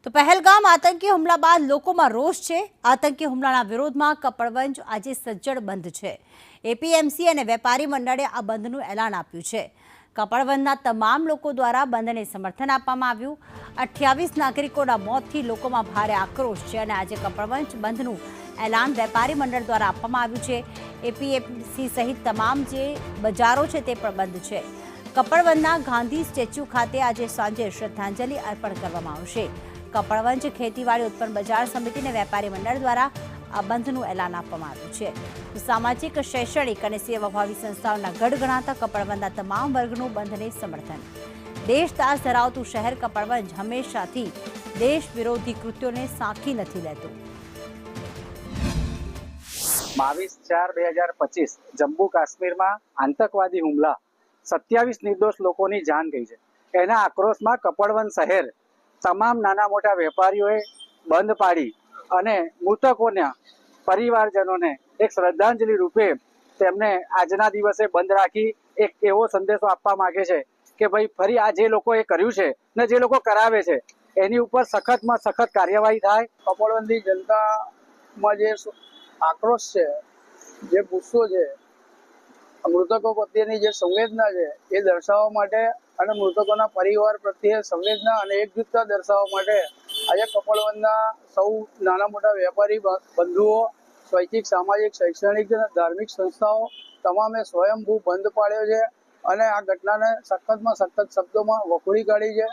તો પહેલગામ આતંકી હુમલા બાદ લોકોમાં રોષ છે। આતંકી હુમલાના વિરોધમાં કપડવંજ આજે સજ્જડ બંધ છે। એપીએમસી અને વેપારી મંડળે આ બંધનું એલાન આપ્યું છે। કપડવંજના તમામ લોકો દ્વારા બંધને સમર્થન આપવામાં આવ્યું। 28 નાગરિકોના મોતથી લોકોમાં ભારે આક્રોશ છે અને આજે કપડવંજ બંધનું એલાન વેપારી મંડળ દ્વારા આપવામાં આવ્યું છે। એપીએમસી સહિત તમામ જે બજારો છે તે પણ બંધ છે। કપડવંજના ગાંધી સ્ટેચ્યુ ખાતે આજે સાંજે શ્રદ્ધાંજલિ અર્પણ કરવામાં આવશે। કપડવંજ ખેતીવાડી ઉત્પન્ન બજાર સમિતિ અને વેપારી મંડળ દ્વારા આ બંધનું એલાન આપવામાં આવ્યું છે। સામાજિક શૈક્ષણિક અને સેવાભાવી સંસ્થાઓના ગઢ ગણાતા કપડવંજના તમામ વર્ગનું બંધને સમર્થન। દેશદાસ ધરાવતું શહેર કપડવંજ હંમેશાથી દેશ વિરોધી કૃત્યોને સાંખી નથી લેતું। 22/4/2025 જમ્મુ કાશ્મીરમાં આતંકવાદી હુમલા 27 નિર્દોષ લોકોની જાન ગઈ છે। એના આક્રોશમાં કપડવંજ શહેર તમામ નાના મોટા વેપારીઓએ બંધ પાડી અને મૃતકોના પરિવારજનોને એક શ્રદ્ધાંજલિ રૂપે તેમને આજના દિવસે બંધ રાખી એક એવો સંદેશો આપવા માંગે છે કે ભાઈ ફરી આ જે લોકોએ કર્યું છે ને જે લોકો કરાવે છે એની ઉપર સખતમાં સખત કાર્યવાહી થાય। કપડવંજની જનતામાં જે આક્રોશ છે, જે ગુસ્સો છે, મૃતકો પ્રત્યેની જે સંવેદના છે એ દર્શાવવા માટે અને મૃતકોના પરિવાર પ્રત્યે સંવેદના અને એકજૂથતા દર્શાવવા માટે આજે કપડવંજના સૌ નાના મોટા વેપારી બંધુઓ, સ્વૈચ્છિક સામાજિક શૈક્ષણિક અને ધાર્મિક સંસ્થાઓ તમામે સ્વયંભૂ બંધ પાડ્યો છે અને આ ઘટનાને સખતમાં સખત શબ્દોમાં વખોડી કાઢી છે।